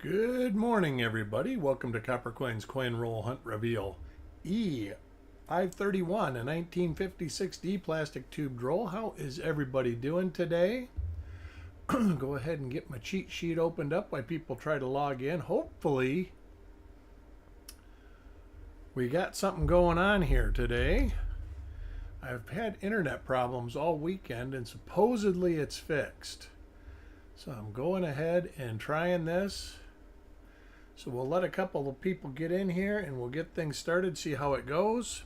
Good morning, everybody. Welcome to Copper Coins Coin Roll Hunt Reveal E531, a 1956D plastic tubed roll. How is everybody doing today? Go ahead and get my cheat sheet opened up while people try to log in. Hopefully, we got something going on here today. I've had internet problems all weekend and supposedly it's fixed. So I'm going ahead and trying this. So we'll let a couple of people get in here and we'll get things started, see how it goes.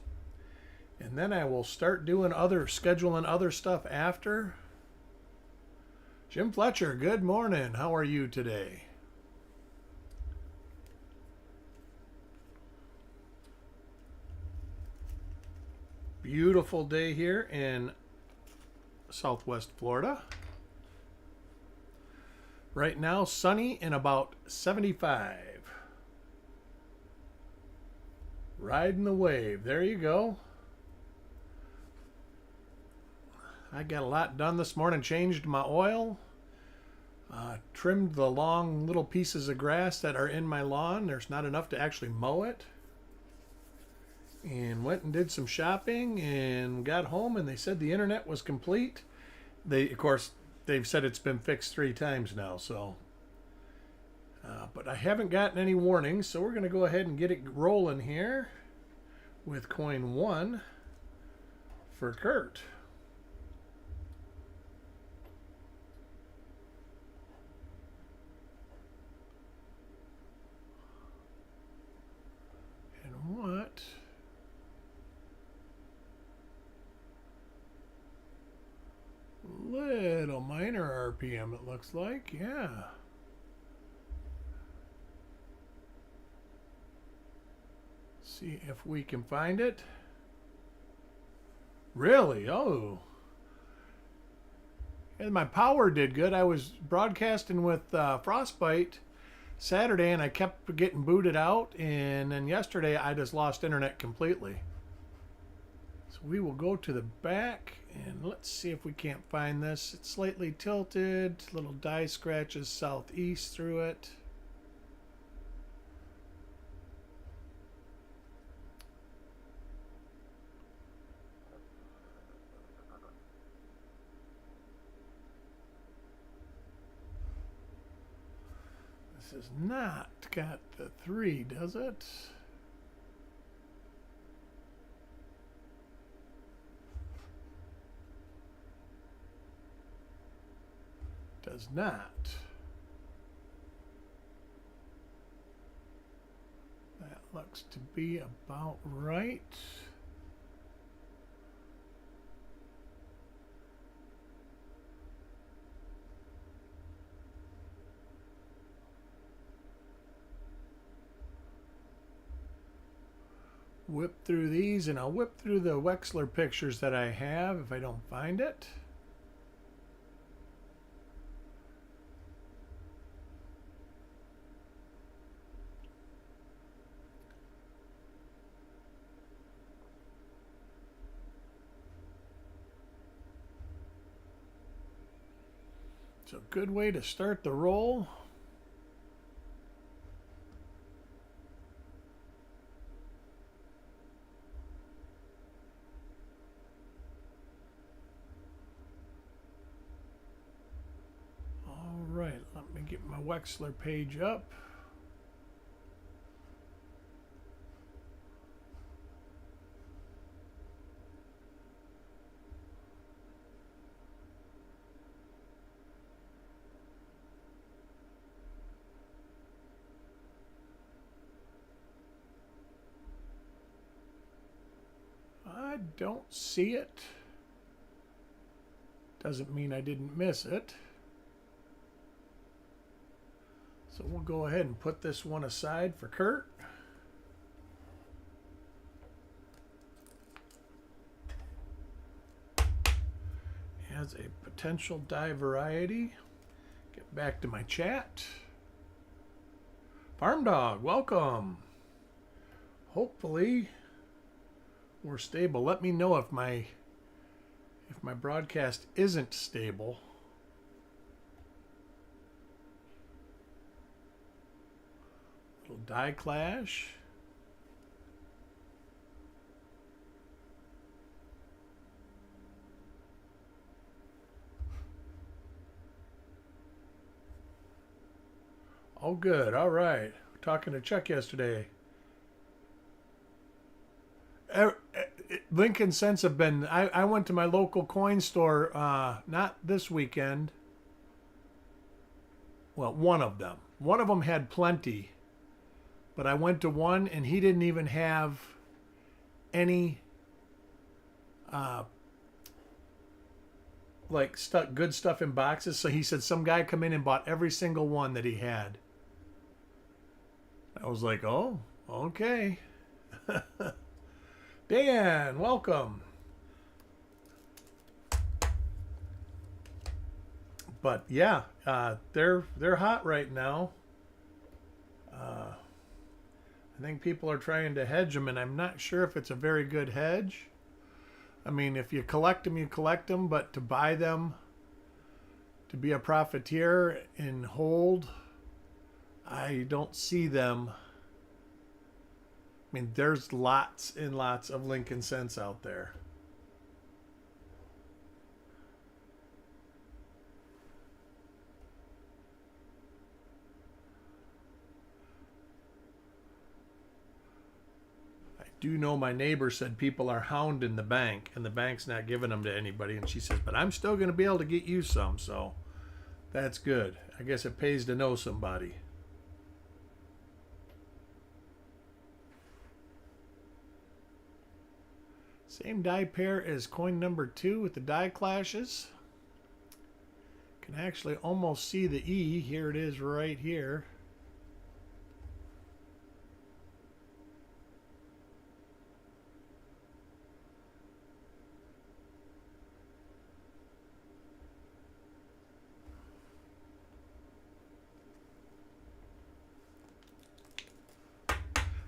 And then I will start doing scheduling other stuff after. Jim Fletcher, good morning. How are you today? Beautiful day here in Southwest Florida. Right now, sunny and about 75. Riding the wave. There you go. I got a lot done this morning. Changed my oil. Trimmed the long little pieces of grass that are in my lawn. There's not enough to actually mow it. And went and did some shopping and got home and they said the internet was complete. Of course, they've said it's been fixed 3 times now, so. But I haven't gotten any warnings, so we're going to go ahead and get it rolling here with coin 1 for Kurt. And what? Little minor RPM, it looks like, yeah. See if we can find it. Really? Oh. And my power did good. I was broadcasting with Frostbite Saturday and I kept getting booted out. And then yesterday I just lost internet completely. So we will go to the back and let's see if we can't find this. It's slightly tilted. Little die scratches southeast through it. This has not got the 3, does it? Does not. That looks to be about right. Whip through these and I'll whip through the Wexler pictures that I have if I don't find it. So good way to start the roll. All right, let me get my Wexler page up. I don't see it. Doesn't mean I didn't miss it. So we'll go ahead and put this one aside for Kurt. As a potential die variety. Get back to my chat. Farm Dog, welcome. Hopefully we're stable. Let me know if my broadcast isn't stable. Die clash. Oh, good. All right. Talking to Chuck yesterday. Lincoln Cents have been. I went to my local coin store, not this weekend. Well, one of them. One of them had plenty, but I went to one and he didn't even have any like good stuff in boxes. So he said some guy come in and bought every single one that he had. I was like, oh, okay. Dan, welcome. But yeah, they're hot right now. I think people are trying to hedge them, and I'm not sure if it's a very good hedge. I mean, if you collect them, you collect them, but to buy them, to be a profiteer and hold, I don't see them. I mean, there's lots and lots of Lincoln Cents out there. I do know my neighbor said people are hounding the bank, and the bank's not giving them to anybody. And she says, but I'm still going to be able to get you some, so that's good. I guess it pays to know somebody. Same die pair as coin number 2 with the die clashes. Can actually almost see the E. Here it is right here.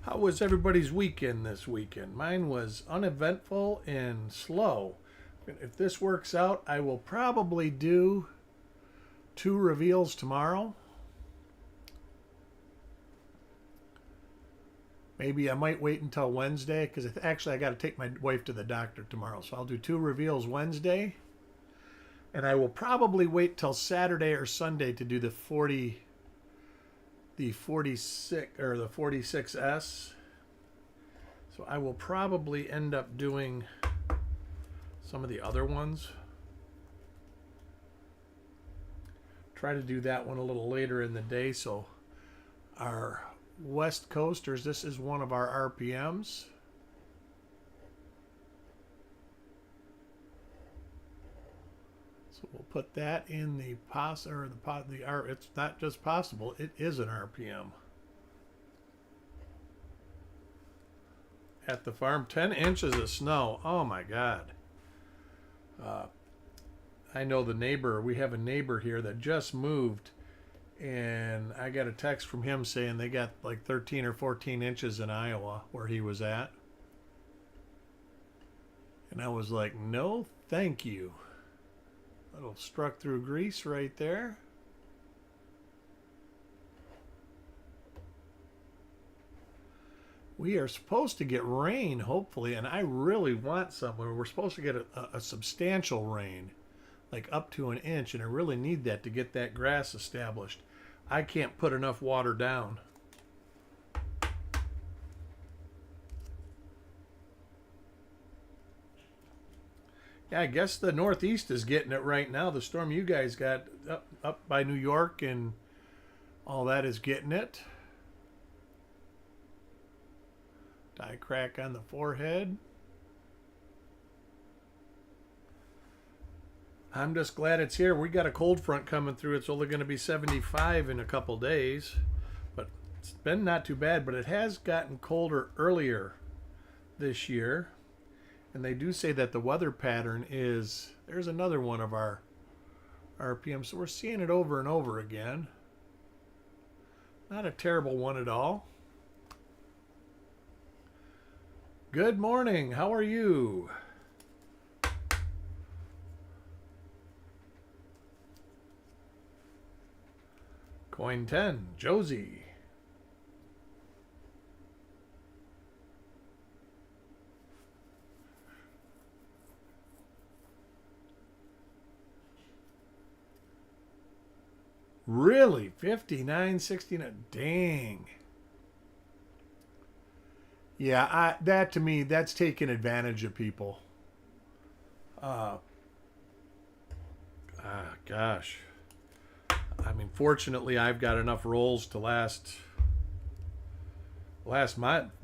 How was everybody's weekend this weekend? Mine was uneventful and slow. If this works out, I will probably do 2 reveals tomorrow. Maybe I might wait until Wednesday because actually I got to take my wife to the doctor tomorrow. So I'll do 2 reveals Wednesday. And I will probably wait till Saturday or Sunday to do the 46 or the 46S. So I will probably end up doing some of the other ones. Try to do that one a little later in the day. So our West Coasters, this is one of our RPMs. So we'll put that in the it's not just possible, it is an RPM. At the farm, 10 inches of snow. Oh my God. I know the neighbor, we have a neighbor here that just moved, and I got a text from him saying they got like 13 or 14 inches in Iowa where he was at. And I was like, no, thank you. Little struck through grease right there. We are supposed to get rain, hopefully, and I really want some. We're supposed to get a substantial rain, like up to an inch, and I really need that to get that grass established. I can't put enough water down. Yeah, I guess the Northeast is getting it right now. The storm you guys got up by New York and all that is getting it. Die crack on the forehead. I'm just glad it's here. We got a cold front coming through. It's only going to be 75 in a couple days. But it's been not too bad, but it has gotten colder earlier this year. And they do say that the weather pattern is, there's another one of our RPM. So we're seeing it over and over again. Not a terrible one at all. Good morning. How are you? Coin 10, Josie. Really? 59.69? Dang. Yeah, that to me, that's taking advantage of people. Uh, Gosh. I mean, fortunately, I've got enough rolls to last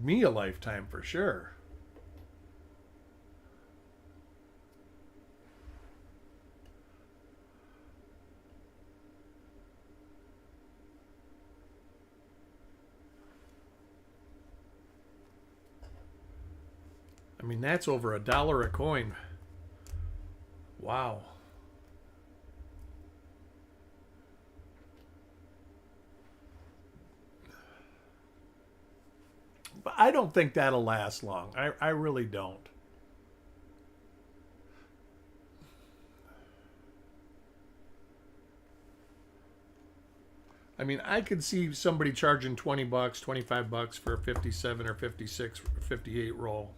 me a lifetime for sure. I mean, that's over $1 a coin. Wow. But I don't think that'll last long. I really don't. I mean, I could see somebody charging $20, $25 for a 57 or 56 or 58 roll.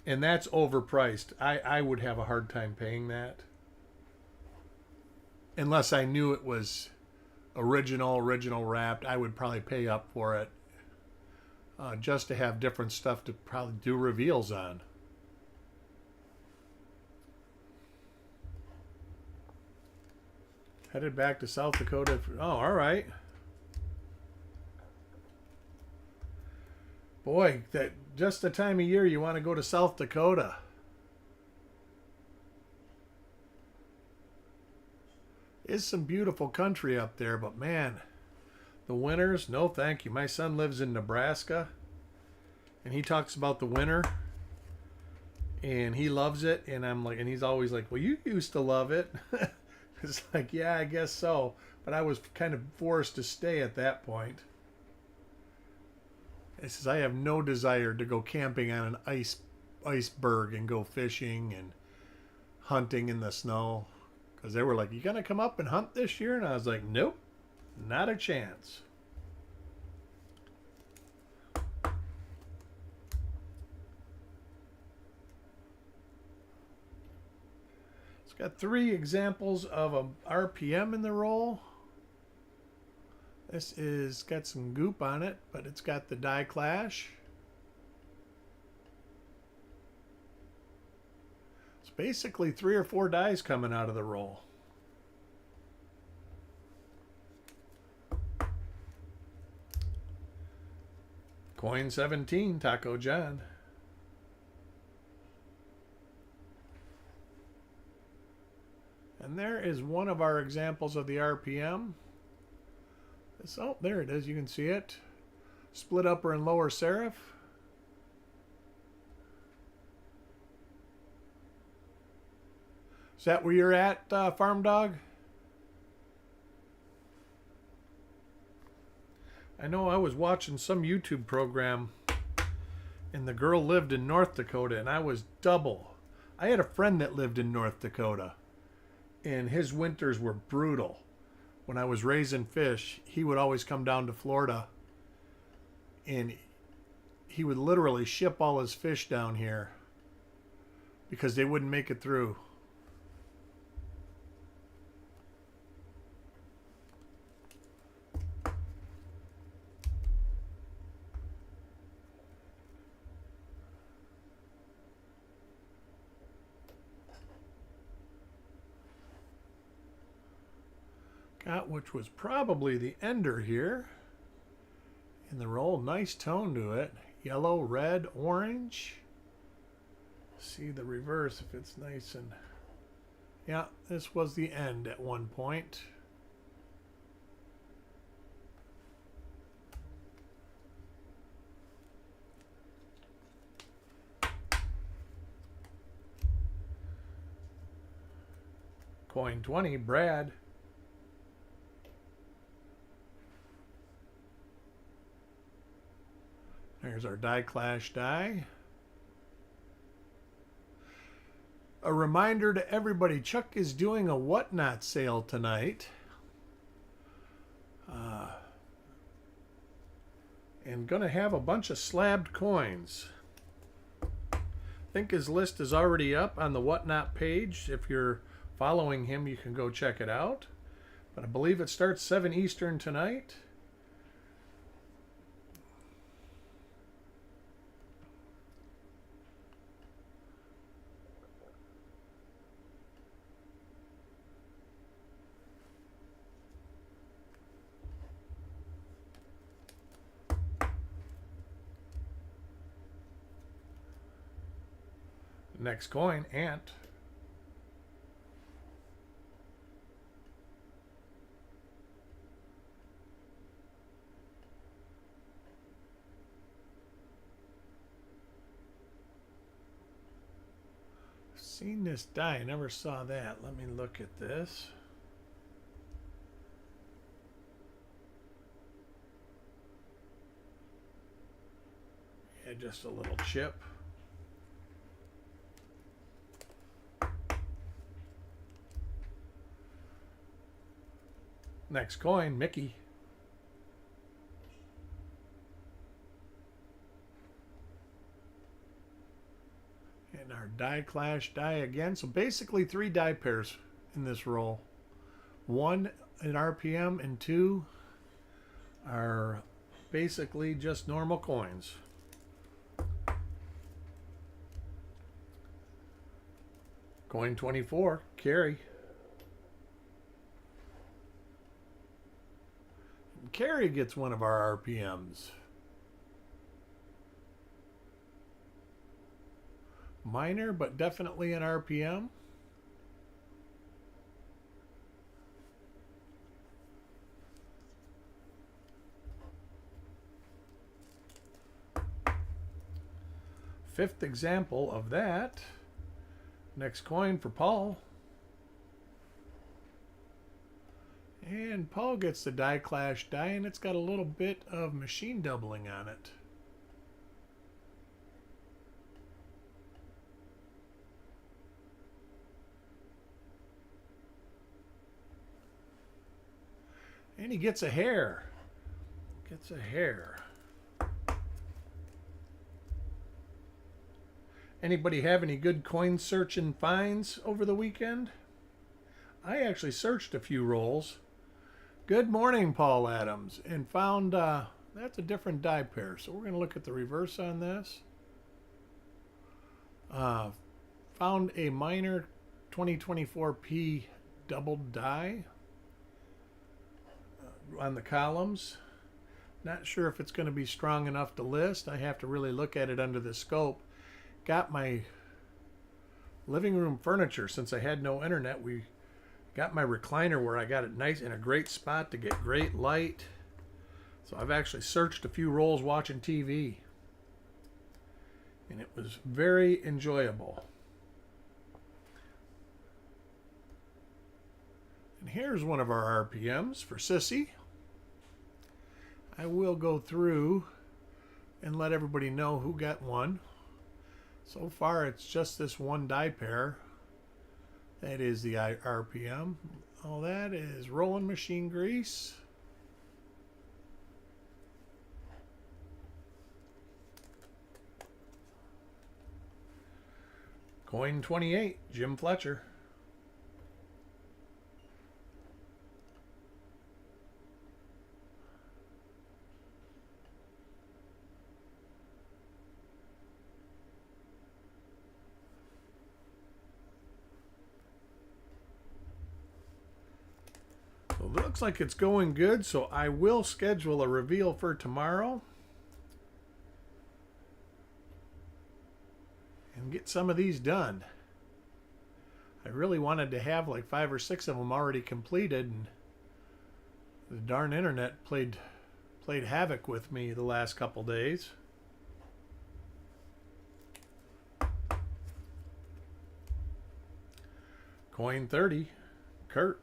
And that's overpriced. I would have a hard time paying that. Unless I knew it was original wrapped, I would probably pay up for it. Just to have different stuff to probably do reveals on. Headed back to South Dakota. Oh, all right. Boy, that just the time of year you want to go to South Dakota. It's some beautiful country up there, but man, the winters, no thank you. My son lives in Nebraska, and he talks about the winter, and he loves it, and I'm like, and he's always like, well, you used to love it. It's like, yeah, I guess so, but I was kind of forced to stay at that point. He says, I have no desire to go camping on an iceberg and go fishing and hunting in the snow. Because they were like, you going to come up and hunt this year? And I was like, nope, not a chance. It's got 3 examples of a RPM in the roll. This is got some goop on it, but it's got the die clash. It's basically 3 or 4 dies coming out of the roll. Coin 17, Taco John. And there is one of our examples of the RPM. Oh, there it is. You can see it. Split upper and lower serif. Is that where you're at, Farm Dog? I know I was watching some YouTube program, and the girl lived in North Dakota, and I was double. I had a friend that lived in North Dakota, and his winters were brutal. When I was raising fish, he would always come down to Florida, and he would literally ship all his fish down here because they wouldn't make it through. Got which was probably the ender here in the roll. Nice tone to it. Yellow, red, orange. See the reverse if it's nice and... Yeah, this was the end at one point. Coin 20, Brad. There's our die clash die. A reminder to everybody, Chuck is doing a whatnot sale tonight. And gonna have a bunch of slabbed coins. I think his list is already up on the whatnot page. If you're following him, you can go check it out. but I believe it starts 7 Eastern tonight. Next coin, Ant. Seen this die, I never saw that. Let me look at this. Yeah, just a little chip. Next coin, Mickey. And our die clash die again. So basically 3 die pairs in this roll. 1 in RPM and 2 are basically just normal coins. Coin 24, Carrie. Carrie gets one of our RPMs. Minor, but definitely an RPM. Fifth example of that. Next coin for Paul. And Paul gets the die clash die, and it's got a little bit of machine doubling on it. And he gets a hair. Gets a hair. Anybody have any good coin searching finds over the weekend? I actually searched a few rolls. Good morning, Paul Adams, and found that's a different die pair. So we're going to look at the reverse on this. Found a minor 2024P doubled die on the columns. Not sure if it's going to be strong enough to list. I have to really look at it under the scope. Got my living room furniture. Since I had no internet, we got my recliner where I got it nice in a great spot to get great light. So I've actually searched a few rolls watching TV, and it was very enjoyable. And here's one of our RPMs for Sissy. I will go through and let everybody know who got one. So far, it's just this one die pair. That is the RPM. All that is rolling machine grease. Coin 28, Jim Fletcher. Looks like it's going good, so I will schedule a reveal for tomorrow and get some of these done. I really wanted to have like 5 or 6 of them already completed, and the darn internet played havoc with me the last couple days. Coin 30, Kurt.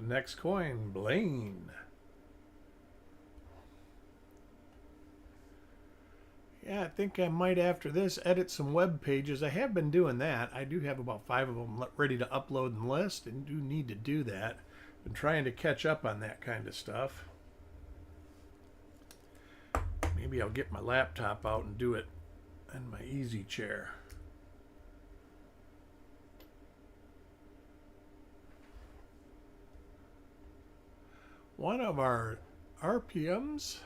Next coin, Blaine. Yeah, I think I might after this edit some web pages. I have been doing that. I do have about 5 of them ready to upload and list, and do need to do that. Been trying to catch up on that kind of stuff. Maybe I'll get my laptop out and do it in my easy chair. One of our RPMs.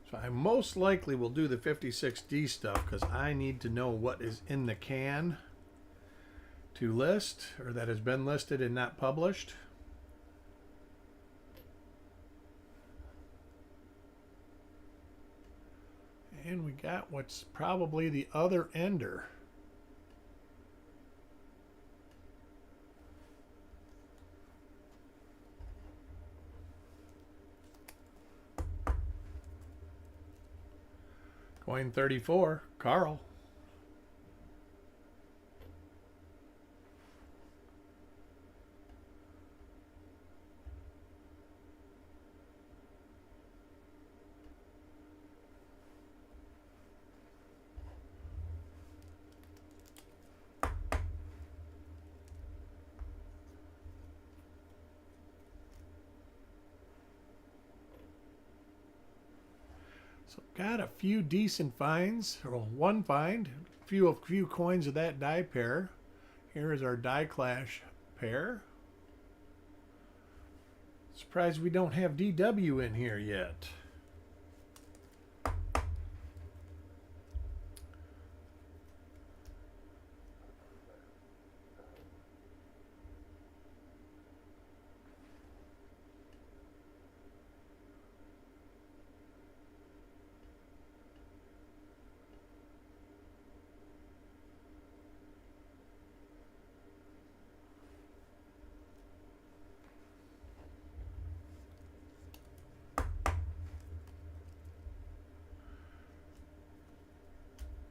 So I most likely will do the 56D stuff because I need to know what is in the can to list, or that has been listed and not published. And we got what's probably the other ender. Coin 34, Carl. So got a few decent finds, or one find, a few coins of that die pair. Here is our die clash pair. Surprised we don't have DW in here yet.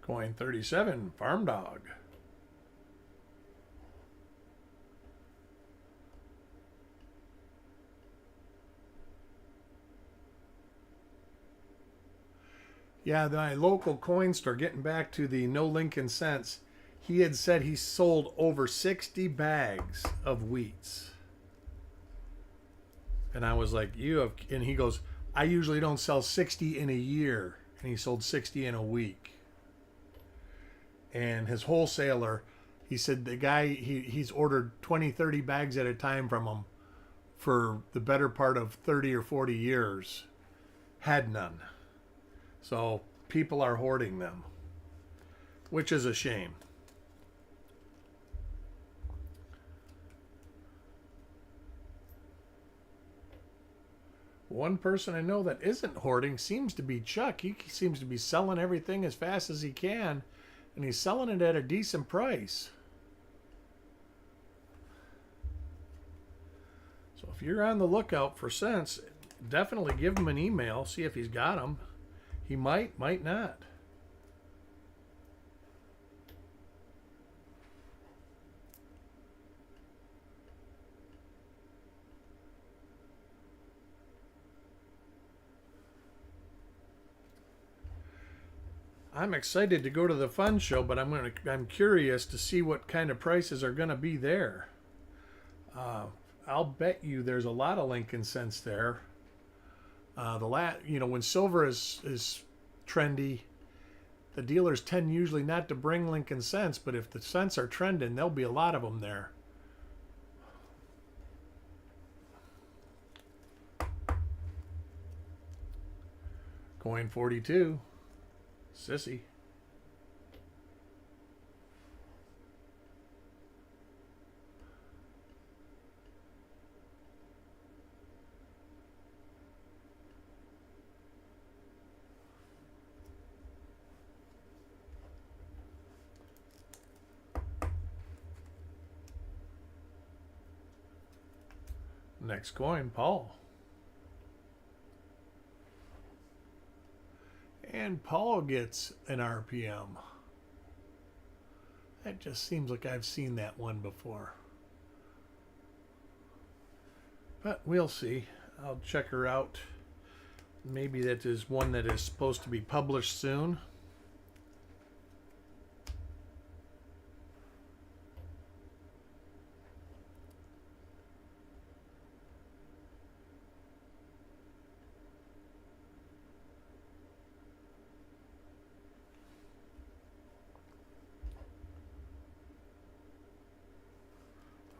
Coin 37, Farm Dog. Yeah, my local coin store, getting back to the no Lincoln cents, he had said he sold over 60 bags of wheats. And I was like, and he goes, I usually don't sell 60 in a year. And he sold 60 in a week. And his wholesaler, he said the guy, he's ordered 20, 30 bags at a time from him for the better part of 30 or 40 years. Had none. So people are hoarding them, which is a shame. One person I know that isn't hoarding seems to be Chuck. He seems to be selling everything as fast as he can, and he's selling it at a decent price. So if you're on the lookout for cents, definitely give him an email, see if he's got them. He might not. I'm excited to go to the fun show, but I'm curious to see what kind of prices are going to be there. I'll bet you there's a lot of Lincoln cents there. When silver is trendy, the dealers tend usually not to bring Lincoln cents, but if the cents are trending, there'll be a lot of them there. Coin 42, Sissy. Next coin, Paul. And Paul gets an RPM. That just seems like I've seen that one before. But we'll see. I'll check her out. Maybe that is one that is supposed to be published soon.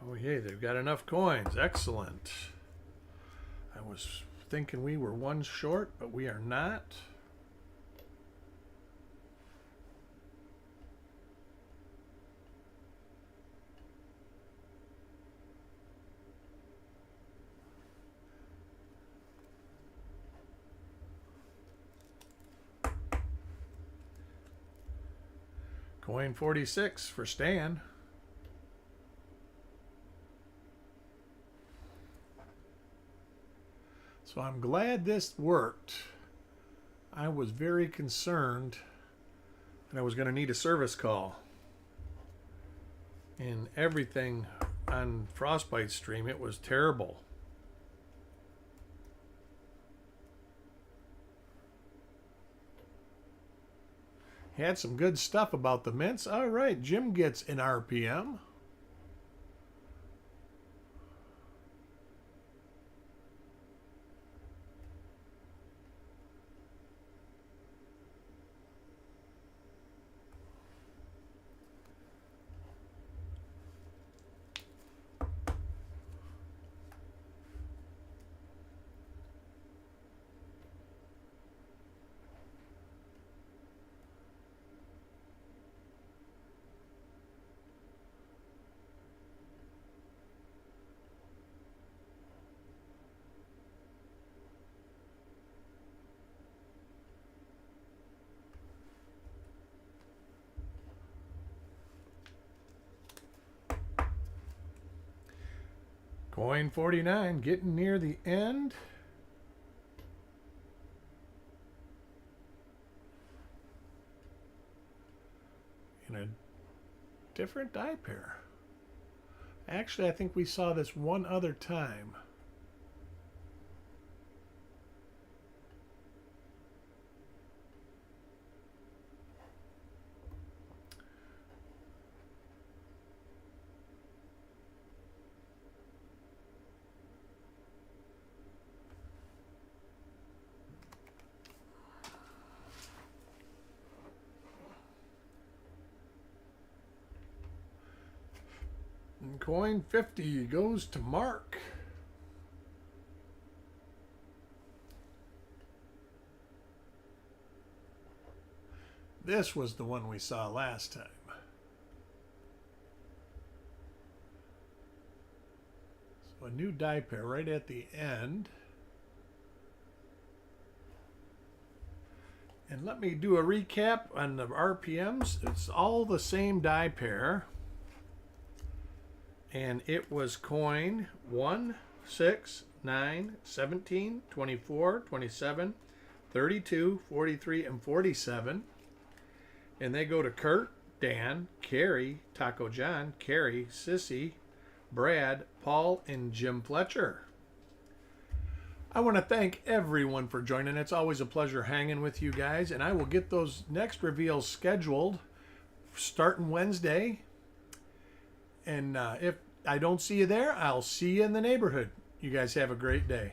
Oh, yay, they've got enough coins. Excellent. I was thinking we were one short, but we are not. Coin 46 for Stan. So I'm glad this worked. I was very concerned that I was going to need a service call. And everything on Frostbite stream, it was terrible. Had some good stuff about the mints. All right, Jim gets an RPM. Coin 49, getting near the end. In a different die pair. Actually, I think we saw this one other time. And coin 50 goes to Mark. This was the one we saw last time. So a new die pair right at the end. And let me do a recap on the RPMs. It's all the same die pair. And it was coin 1, 6, 9, 17, 24, 27, 32, 43, and 47. And they go to Kurt, Dan, Carrie, Taco John, Carrie, Sissy, Brad, Paul, and Jim Fletcher. I want to thank everyone for joining. It's always a pleasure hanging with you guys. And I will get those next reveals scheduled starting Wednesday. And if I don't see you there, I'll see you in the neighborhood. You guys have a great day.